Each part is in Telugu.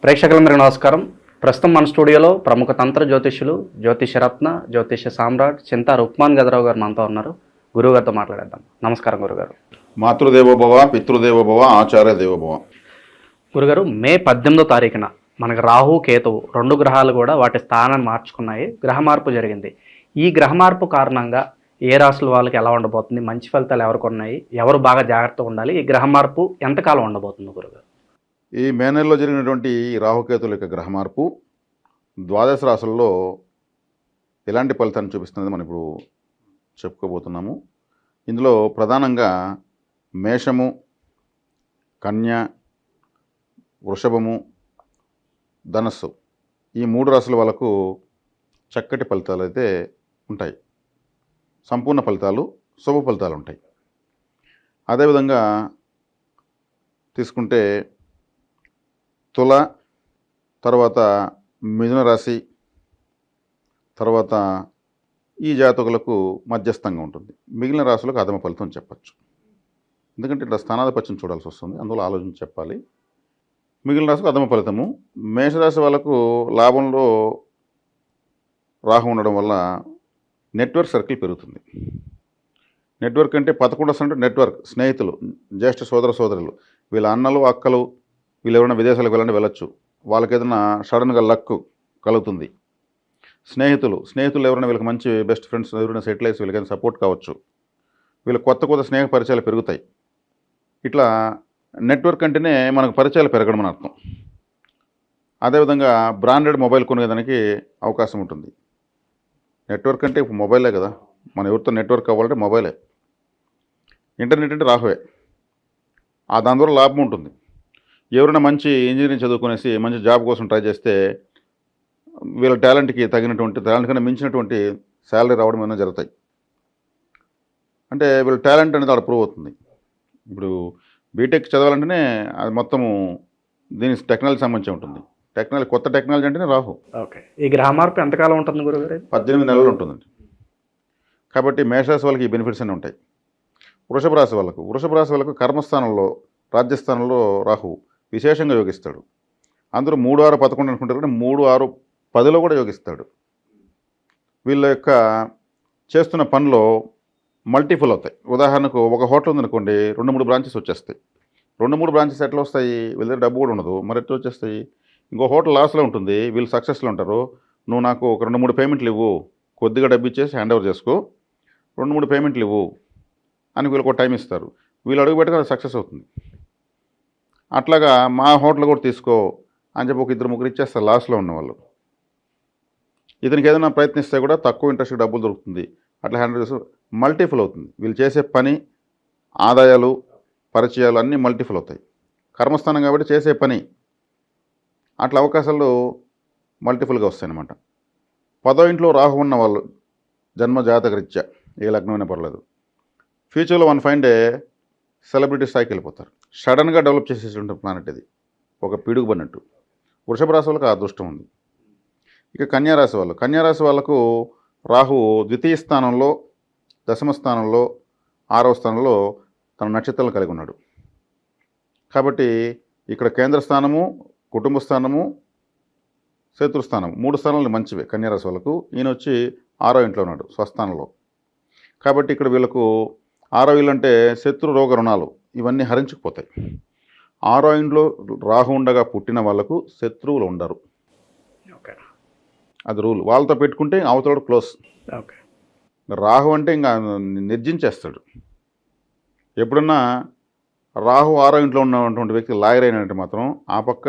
ప్రేక్షకులందరికీ నమస్కారం. ప్రస్తుతం మన స్టూడియోలో ప్రముఖ తంత్ర జ్యోతిష్యులు, జ్యోతిషరత్న, జ్యోతిష సామ్రాట్ చింతా రుక్మాన్ గదరావు గారు మనతో ఉన్నారు. గురువుగారితో మాట్లాడేద్దాం. నమస్కారం గురుగారు. మాతృదేవోభవ, పితృదేవోభవ, ఆచార్య దేవోభవ. గురుగారు, మే 18వ తారీఖున మనకు రాహు కేతువు 2 గ్రహాలు కూడా వాటి స్థానాన్ని మార్చుకున్నాయి. గ్రహ మార్పు జరిగింది. ఈ గ్రహ మార్పు కారణంగా ఏ రాశుల వాళ్ళకి ఎలా ఉండబోతుంది, మంచి ఫలితాలు ఎవరికి ఉన్నాయి, ఎవరు బాగా జాగ్రత్తగా ఉండాలి, ఈ గ్రహ మార్పు ఎంతకాలం ఉండబోతుంది గురుగారు? ఈ మే నెలలో జరిగినటువంటి ఈ రాహుకేతుల యొక్క గ్రహ మార్పు ద్వాదశ రాశుల్లో ఎలాంటి ఫలితాన్ని చూపిస్తున్నది మనం ఇప్పుడు చెప్పుకోబోతున్నాము. ఇందులో ప్రధానంగా మేషము, కన్య, వృషభము, ధనస్సు ఈ 3 రాశుల వాళ్ళకు చక్కటి ఫలితాలు అయితే ఉంటాయి. సంపూర్ణ ఫలితాలు, శుభ ఫలితాలు ఉంటాయి. అదేవిధంగా తీసుకుంటే తుల, తర్వాత మిథున రాశి, తర్వాత ఈ జాతకులకు మధ్యస్థంగా ఉంటుంది. మిగిలిన రాశులకు అధమ ఫలితం చెప్పచ్చు. ఎందుకంటే ఇట్లా స్థానాధిపత్యం చూడాల్సి వస్తుంది, అందులో ఆలోచించి చెప్పాలి. మిగిలిన రాశులకు అధమ ఫలితము. మేషరాశి వాళ్ళకు లాభంలో రాహు ఉండడం వల్ల నెట్వర్క్ సర్కిల్ పెరుగుతుంది. నెట్వర్క్ అంటే 11% నెట్వర్క్, స్నేహితులు, జ్యేష్ఠ సోదర సోదరులు, వీళ్ళ అన్నలు అక్కలు, వీళ్ళు ఎవరైనా విదేశాలకు వెళ్ళొచ్చు. వాళ్ళకి ఏదైనా సడన్గా లక్ కలుగుతుంది. స్నేహితులు ఎవరైనా వీళ్ళకి మంచి బెస్ట్ ఫ్రెండ్స్ ఎవరైనా సెటిల్ అయ్యి వీళ్ళకైనా సపోర్ట్ కావచ్చు. వీళ్ళకి కొత్త స్నేహ పరిచయాలు పెరుగుతాయి. ఇట్లా నెట్వర్క్ అంటేనే మనకు పరిచయాలు పెరగడం అని అర్థం. అదేవిధంగా బ్రాండెడ్ మొబైల్ కొనేదానికి అవకాశం ఉంటుంది. నెట్వర్క్ అంటే ఇప్పుడు మొబైలే కదా, మన ఎవరితో నెట్వర్క్ అవ్వాలంటే మొబైలే. ఇంటర్నెట్ అంటే రాహువే. దాని ద్వారా లాభం ఉంటుంది. ఎవరైనా మంచి ఇంజనీరింగ్ చదువుకునేసి మంచి జాబ్ కోసం ట్రై చేస్తే వీళ్ళ టాలెంట్కి తగినటువంటి, టాలెంట్ కన్నా మించినటువంటి శాలరీ రావడం ఏమైనా జరుగుతాయి. అంటే వీళ్ళ టాలెంట్ అనేది అక్కడ ప్రూవ్ అవుతుంది. ఇప్పుడు బీటెక్ చదవాలంటేనే అది మొత్తము దీనికి టెక్నాలజీ సంబంధించి ఉంటుంది. కొత్త టెక్నాలజీ అంటేనే రాహు. ఓకే, ఈ గ్రహ మార్పు ఎంతకాలం ఉంటుంది గురుగారు? 18 నెలలు ఉంటుందండి. కాబట్టి మేషరాశి వాళ్ళకి ఈ బెనిఫిట్స్ అన్నీ ఉంటాయి. వృషభ రాశి వాళ్ళకు కర్మస్థానంలో, రాజ్యస్థానంలో రాహు విశేషంగా యోగిస్తాడు. అందరూ 3, 6, 11 అనుకుంటారు, కానీ 3, 6, 10లో కూడా యోగిస్తాడు. వీళ్ళ యొక్క చేస్తున్న పనిలో మల్టిపుల్ అవుతాయి. ఉదాహరణకు ఒక హోటల్ ఉందనుకోండి, 2-3 బ్రాంచెస్ వచ్చేస్తాయి. 2-3 బ్రాంచెస్ ఎట్లా వస్తాయి? వీళ్ళ దగ్గర డబ్బు కూడా ఉండదు, మరి ఎట్లా వచ్చేస్తాయి? ఇంకో హోటల్ లాస్లో ఉంటుంది, వీళ్ళు సక్సెస్లో ఉంటారు. నువ్వు నాకు ఒక 2-3 పేమెంట్లు ఇవ్వు, కొద్దిగా డబ్బు ఇచ్చేసి హ్యాండ్ ఓవర్ చేసుకో, 2-3 పేమెంట్లు ఇవ్వు అని వీళ్ళకి ఒక టైం ఇస్తారు. వీళ్ళు అడుగు పెట్టగా సక్సెస్ అవుతుంది. అట్లాగా మా హోటల్ కూడా తీసుకో అని చెప్పి ఒక 2-3 ఇచ్చేస్తారు లాస్ట్లో ఉన్నవాళ్ళు. ఇతనికి ఏదైనా ప్రయత్నిస్తే కూడా తక్కువ ఇంట్రెస్ట్ డబ్బులు దొరుకుతుంది. అట్లా హ్యాండిల్ చేసి మల్టిపుల్ అవుతుంది. వీళ్ళు చేసే పని, ఆదాయాలు, పరిచయాలు అన్నీ మల్టిపుల్ అవుతాయి. కర్మస్థానం కాబట్టి చేసే పని అట్లా అవకాశాలు మల్టిపుల్గా వస్తాయి అన్నమాట. 10వ ఇంట్లో రాహు ఉన్న వాళ్ళు జన్మ జాతకరీత్యా ఏ లగ్నమైనా పర్లేదు, ఫ్యూచర్లో వన్ ఫైన్ డే సెలబ్రిటీ స్థాయికి వెళ్ళిపోతారు. సడన్గా డెవలప్ చేసేటువంటి ప్లానెట్ ఇది, ఒక పిడుగు పడినట్టు. వృషభ రాశి వాళ్ళకి ఆ అదృష్టం ఉంది. ఇక కన్యారాశి వాళ్ళకు రాహు ద్వితీయ స్థానంలో, దశమ స్థానంలో, 6వ స్థానంలో తన నక్షత్రాలను కలిగి ఉన్నాడు. కాబట్టి ఇక్కడ కేంద్ర స్థానము, కుటుంబ స్థానము, శత్రుస్థానం 3 స్థానాలు మంచివే కన్యారాశి వాళ్ళకు. ఈయన వచ్చి 6వ ఇంట్లో ఉన్నాడు, స్వస్థానంలో. కాబట్టి ఇక్కడ వీళ్ళకు 6వ ఇల్లు అంటే శత్రు, రోగ, రుణాలు ఇవన్నీ హరించుకుపోతాయి. 6వ ఇంట్లో రాహు ఉండగా పుట్టిన వాళ్ళకు శత్రువులు ఉండరు. ఓకే, అది రూల్. వాళ్ళతో పెట్టుకుంటే అవతల క్లోజ్. ఓకే, రాహు అంటే ఇంకా నిర్జించేస్తాడు. ఎప్పుడన్నా రాహు 6వ ఇంట్లో ఉన్నటువంటి వ్యక్తి లాయర్ అయినట్టు మాత్రం ఆ పక్క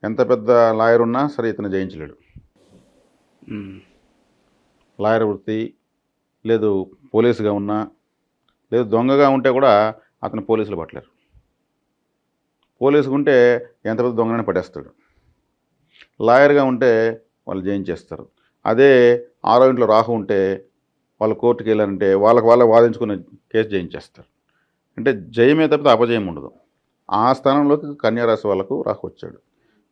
ఎంత పెద్ద లాయర్ ఉన్నా సరే ఇతను జయించలేడు. లాయర్ వృత్తి లేదు, పోలీసుగా ఉన్నా లేదు, దొంగగా ఉంటే కూడా అతను పోలీసులు పట్టలేరు. పోలీసుగా ఉంటే ఎంత పెద్ద దొంగనే పట్టేస్తాడు. లాయర్గా ఉంటే వాళ్ళు జయించేస్తారు. అదే 6వ ఇంట్లో రాహు ఉంటే వాళ్ళు కోర్టుకి వెళ్ళారంటే వాళ్ళకి వాదించుకునే కేసు జయించేస్తారు. అంటే జయమే తప్పితే అపజయం ఉండదు. ఆ స్థానంలోకి కన్యారాశి వాళ్ళకు రాహు వచ్చాడు.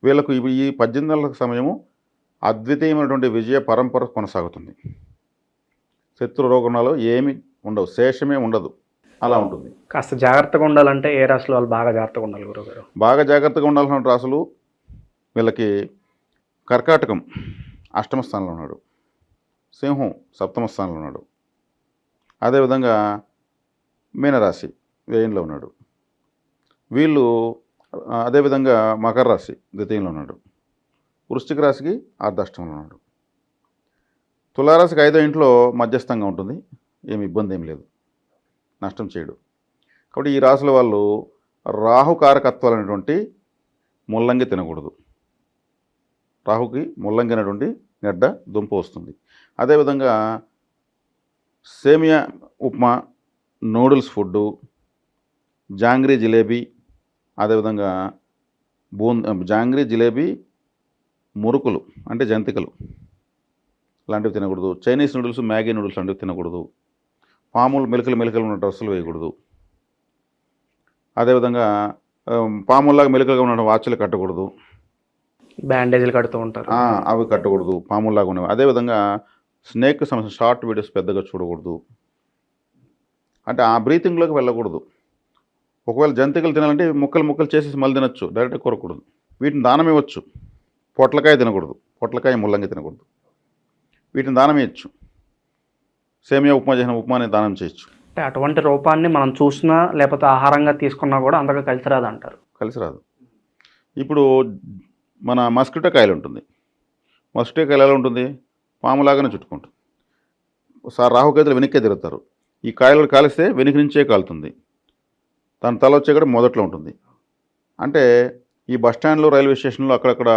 వీళ్ళకు ఈ 18 నెలల సమయము అద్వితీయమైనటువంటి విజయ పరంపర కొనసాగుతుంది. శత్రు రోగుణాలు ఏమి ఉండవు, శేషమే ఉండదు, అలా ఉంటుంది. కాస్త జాగ్రత్తగా ఉండాలంటే ఏ రాశులు వాళ్ళు బాగా జాగ్రత్తగా ఉండాలి గురుగారు? బాగా జాగ్రత్తగా ఉండాల్సిన రాశులు వీళ్ళకి కర్కాటకం అష్టమ స్థానంలో ఉన్నాడు, సింహం సప్తమ స్థానంలో ఉన్నాడు, అదేవిధంగా మీనరాశి వ్యయంలో ఉన్నాడు. వీళ్ళు అదేవిధంగా మకర రాశి ద్వితీయంలో ఉన్నాడు, వృశ్చిక రాశికి అర్ధాష్టమంలో ఉన్నాడు. తులారాశికి 5వ ఇంట్లో మధ్యస్థంగా ఉంటుంది, ఏమి ఇబ్బంది ఏం లేదు, నష్టం చేయడు. కాబట్టి ఈ రాశుల వాళ్ళు రాహు కారకత్వాలు అనేటువంటి ముల్లంగి తినకూడదు. రాహుకి ముల్లంగి అనేటువంటి గడ్డ దుంప వస్తుంది. అదేవిధంగా సేమియా ఉప్మా, నూడిల్స్ ఫుడ్డు, జాంగ్రీ జిలేబీ, అదేవిధంగా జాంగ్రీ జిలేబీ, మురుకులు అంటే జంతికలు లాంటివి తినకూడదు. చైనీస్ నూడిల్స్, మ్యాగీ నూడిల్స్ లాంటివి తినకూడదు. పాములు మెలికలు ఉన్న డ్రెస్సులు వేయకూడదు. అదేవిధంగా పాముల్లాగా మెలికలుగా ఉన్న వాచ్లు కట్టకూడదు. బ్యాండేజీలు కడుతూ ఉంటారు, అవి కట్టకూడదు, పాముల్లాగా ఉన్నవి. అదేవిధంగా స్నేక్ సంబంధించిన షార్ట్ వీడియోస్ పెద్దగా చూడకూడదు. అంటే ఆ బ్రీతింగ్లోకి వెళ్ళకూడదు. ఒకవేళ జంతికలు తినాలంటే ముక్కలు చేసేసి మళ్ళీ తినచ్చు, డైరెక్ట్గా కొరకూడదు. వీటిని దానం ఇవ్వచ్చు. పొట్లకాయ తినకూడదు, పొట్లకాయ ముల్లంగి తినకూడదు. వీటిని దానం ఇవ్వచ్చు. సేమియా ఉప్మా చేసిన ఉప్మాని దానం చేయొచ్చు. అంటే అటువంటి రూపాన్ని మనం చూసినా లేకపోతే ఆహారంగా తీసుకున్నా కూడా అంతగా కలిసి రాదు అంటారు. కలిసి రాదు. ఇప్పుడు మన మస్కిటో కాయలు ఉంటుంది. మస్కిటో కాయలు ఎలా ఉంటుంది? పాములాగానే చుట్టుకుంటుంది. ఒకసారి రాహుకేతులు వెనక్కే తిరుగుతారు. ఈ కాయలు కాలిస్తే వెనుక నుంచే కాలుతుంది. దాని తల వచ్చే కూడా మొదట్లో ఉంటుంది. అంటే ఈ బస్టాండ్లో, రైల్వే స్టేషన్లో అక్కడక్కడ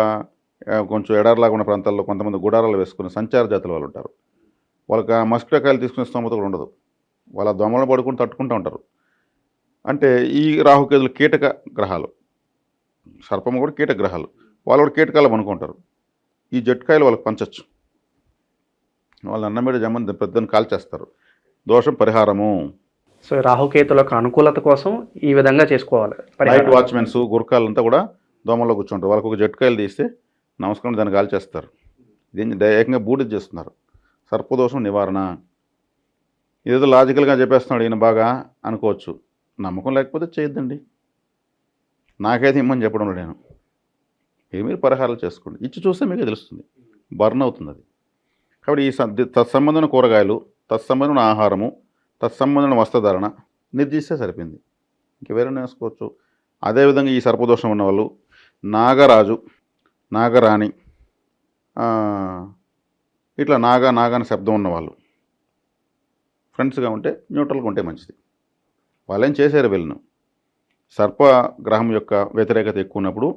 కొంచెం ఎడారిలాగా ఉన్న ప్రాంతాల్లో కొంతమంది గుడారాలు వేసుకుని సంచార జాతుల వాళ్ళు ఉంటారు. వాళ్ళకి మస్కిటో కాయలు తీసుకునే స్తోమత కూడా ఉండదు. వాళ్ళ దోమలను పడుకుని తట్టుకుంటూ ఉంటారు. అంటే ఈ రాహుకేతులు కీటక గ్రహాలు, సర్పం కూడా కీటక గ్రహాలు. వాళ్ళు కూడా కీటకాలు అనుకుంటారు. ఈ జట్టుకాయలు వాళ్ళకి పంచచ్చు. వాళ్ళు అన్నం మీద జమ్మని పెద్దని కాల్చేస్తారు. దోషం పరిహారము. సో రాహుకేతులకు అనుకూలత కోసం ఈ విధంగా చేసుకోవాలి. నైట్ వాచ్మెన్స్, గుర్కాలంతా కూడా దోమల్లో కూర్చుంటారు. వాళ్ళకి ఒక జట్టుకాయలు తీస్తే నమస్కారం దాన్ని కాల్చేస్తారు. దీన్ని ఏకంగా బూడిద చేస్తున్నారు. సర్పదోషం నివారణ. ఏదో లాజికల్గా చెప్పేస్తున్నాడు ఈయన బాగా అనుకోవచ్చు. నమ్మకం లేకపోతే చేయొద్దండి. నాకైతే ఇమ్మని చెప్పడం నేను. మీరు పరిహారాలు చేసుకోండి. ఇచ్చి చూస్తే మీకు తెలుస్తుంది, బర్న్ అవుతుంది అది. కాబట్టి ఈ తత్సంబంధమైన కూరగాయలు, తత్సంబంధమైన ఆహారము, తత్సంబంధమైన వస్త్రధారణ నిర్దిస్తే సరిపోయింది. ఇంక వేరే వేసుకోవచ్చు. అదేవిధంగా ఈ సర్పదోషం ఉన్నవాళ్ళు నాగరాజు, నాగరాణి, ఇట్లా నాగాని శబ్దం ఉన్నవాళ్ళు ఫ్రెండ్స్గా ఉంటే, న్యూట్రల్గా ఉంటే మంచిది. వాళ్ళేం చేశారు వీళ్ళను. సర్పగ్రహం యొక్క వ్యతిరేకత ఎక్కువ ఉన్నప్పుడు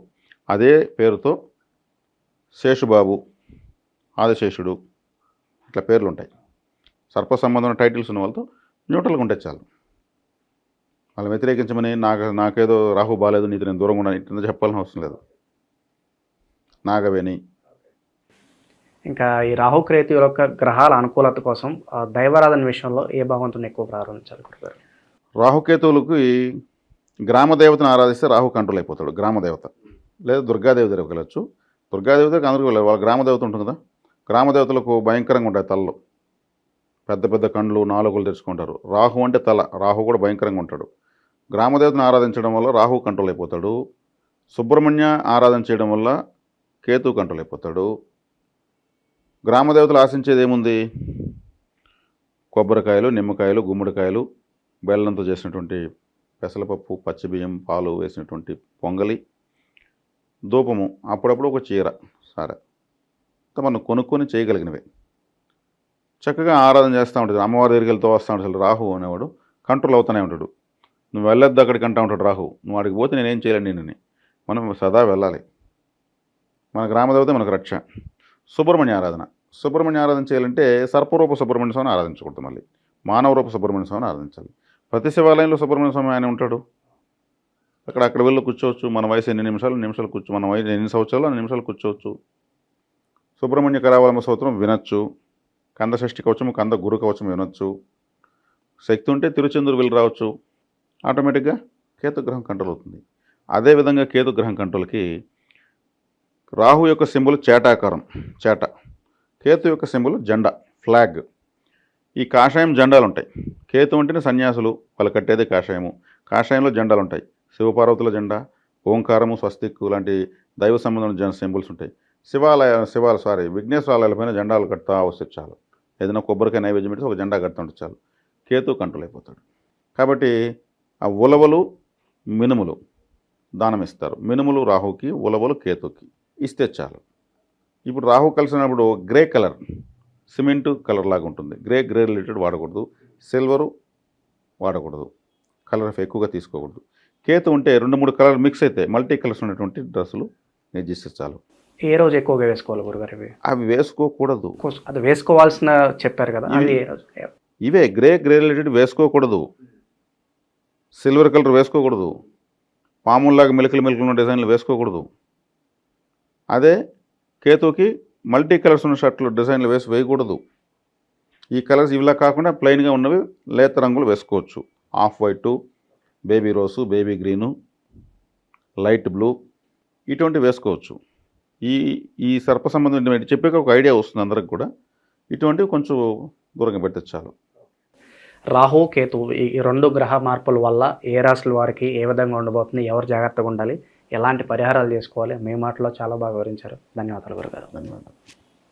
అదే పేరుతో శేషుబాబు, ఆదిశేషుడు ఇట్లా పేర్లు ఉంటాయి. సర్ప సంబంధమైన టైటిల్స్ ఉన్న వాళ్ళతో న్యూట్రల్గా ఉంటే చాలు. వాళ్ళని వ్యతిరేకించమని నాకేదో రాహు బాగాలేదు, నీకు నేను దూరంగా ఉన్నాను ఇట్లా చెప్పాల్సిన అవసరం లేదు. నాగవేణి. ఇంకా ఈ రాహుకేతు యొక్క గ్రహాల అనుకూలత కోసం దైవారాధన విషయంలో ఏ భగవంతుని ఎక్కువ ప్రారంభించాలి? రాహుకేతువులకి గ్రామదేవతను ఆరాధిస్తే రాహు కంట్రోల్ అయిపోతాడు. గ్రామదేవత లేదా దుర్గాదేవి దగ్గరికి వెళ్ళచ్చు. దుర్గాదేవి దగ్గరికి అందరికీ వెళ్ళాలి. వాళ్ళ గ్రామదేవత ఉంటుంది కదా, గ్రామదేవతలకు భయంకరంగా ఉంటాయి తలలు, పెద్ద పెద్ద కండ్లు, నాలుగులు తెచ్చుకుంటారు. రాహు అంటే తల, రాహు కూడా భయంకరంగా ఉంటాడు. గ్రామదేవతను ఆరాధించడం వల్ల రాహు కంట్రోల్ అయిపోతాడు. సుబ్రహ్మణ్య ఆరాధన చేయడం వల్ల కేతు కంట్రోల్ అయిపోతాడు. గ్రామదేవతలు ఆశించేది ఏముంది? కొబ్బరికాయలు, నిమ్మకాయలు, గుమ్మడికాయలు, బెల్లంతో చేసినటువంటి పెసలపప్పు, పచ్చిబియ్యం, పాలు వేసినటువంటి పొంగలి, ధూపము, అప్పుడప్పుడు ఒక చీర, సరే మనం కొనుక్కొని చేయగలిగినవి చక్కగా ఆరాధన చేస్తూ ఉంటుంది. అమ్మవారి దగ్గరికి వెళ్తూ వస్తూ ఉంటాడు. అసలు రాహు అనేవాడు కంట్రోల్ అవుతూనే ఉంటాడు. నువ్వు వెళ్ళొద్దు అక్కడికి అంటూ ఉంటాడు రాహు. నువ్వు అక్కడికి పోతే నేనేం చేయలేను నిన్ను. మనం సదా వెళ్ళాలి. మన గ్రామదేవత మనకు రక్ష. సుబ్రహ్మణ్య ఆరాధన. సుబ్రహ్మణ్య ఆరాధన చేయాలంటే సర్పరూప సుబ్రహ్మణ్య స్వామిని ఆరాధించకూడదు, మళ్ళీ మానవ రూప సుబ్రహ్మణ్య స్వామిని ఆరాధించాలి. ప్రతి శివాలయంలో సుబ్రహ్మణ్య స్వామి ఆయన ఉంటాడు. అక్కడ వెళ్ళి కూర్చోవచ్చు. మన వయసు ఎన్ని నిమిషాలు కూర్చో, మన వయసు ఎన్ని సంవత్సరాలు అన్ని నిమిషాలు కూర్చోవచ్చు. సుబ్రహ్మణ్య కరావలంబ స్తోత్రం వినొచ్చు. కంద షష్ఠి కవచము, కంద గురు కవచం వినొచ్చు. శక్తి ఉంటే తిరుచెందూరు వెళ్ళి రావచ్చు. ఆటోమేటిక్గా కేతుగ్రహం కంట్రోల్ అవుతుంది. అదేవిధంగా కేతుగ్రహం కంట్రోల్కి రాహు యొక్క సింబల్ చేటాకారం, చేట. కేతు యొక్క సింబల్ జెండా, ఫ్లాగ్. ఈ కాషాయం జెండాలు ఉంటాయి. కేతు అంటేనే సన్యాసులు, వాళ్ళు కట్టేదే కాషాయము. కాషాయంలో జెండాలు ఉంటాయి. శివపార్వతుల జెండా, ఓంకారము, స్వస్తిక్ లాంటి దైవ సంబంధమైన సింబల్స్ ఉంటాయి. విఘ్నేశ్వర ఆలయాలపైన జెండాలు కడతా వస్తే చాలు. ఏదైనా కొబ్బరికాయ నైవేద్యం పెట్టి ఒక జెండా కడతా ఉంటే చాలు, కేతు కంట్రోల్ అయిపోతాడు. కాబట్టి ఆ ఉలవలు, మినుములు దానం ఇస్తారు. మినుములు రాహుకి, ఉలవలు కేతుకి ఇస్తే చాలు. ఇప్పుడు రాహు కలిసినప్పుడు గ్రే కలర్, సిమెంట్ కలర్ లాగా ఉంటుంది. గ్రే రిలేటెడ్ వాడకూడదు. సిల్వరు వాడకూడదు. కలర్ ఎక్కువగా తీసుకోకూడదు. కేతు ఉంటే 2-3 కలర్ మిక్స్ అయితే మల్టీ కలర్స్ ఉన్నటువంటి డ్రెస్సులు నిర్జిస్తే చాలు. ఏ రోజు ఎక్కువగా వేసుకోవాలి గురుగారు ఇవి? అవి వేసుకోకూడదు. అది వేసుకోవాల్సిన చెప్పారు కదా, అది ఇవే గ్రే రిలేటెడ్ వేసుకోకూడదు. సిల్వర్ కలర్ వేసుకోకూడదు. పాముల్లాగా మెలికలు ఉన్న డిజైన్లు వేసుకోకూడదు. అదే కేతుకి మల్టీ కలర్స్ ఉన్న షర్ట్లు డిజైన్లు వేయకూడదు. ఈ కలర్స్ ఇవిలా కాకుండా ప్లెయిన్గా ఉన్నవి లేత రంగులు వేసుకోవచ్చు. Of white, baby rose, baby green, light blue ఇటువంటివి వేసుకోవచ్చు. ఈ సర్ప సంబంధం చెప్పాక ఒక ఐడియా వస్తుంది అందరికి కూడా. ఇటువంటివి కొంచెం దూరంగా పెడితే చాలు. రాహు కేతు ఈ 2 గ్రహ మార్పుల వల్ల ఏ రాశుల వారికి ఏ విధంగా ఉండబోతుంది, ఎవరు జాగ్రత్తగా ఉండాలి, ఎలాంటి పరిహారాలు చేసుకోవాలి, మీ మాటలో చాలా బాగా వివరించారు. ధన్యవాదాలు గురుగారు. ధన్యవాదాలు.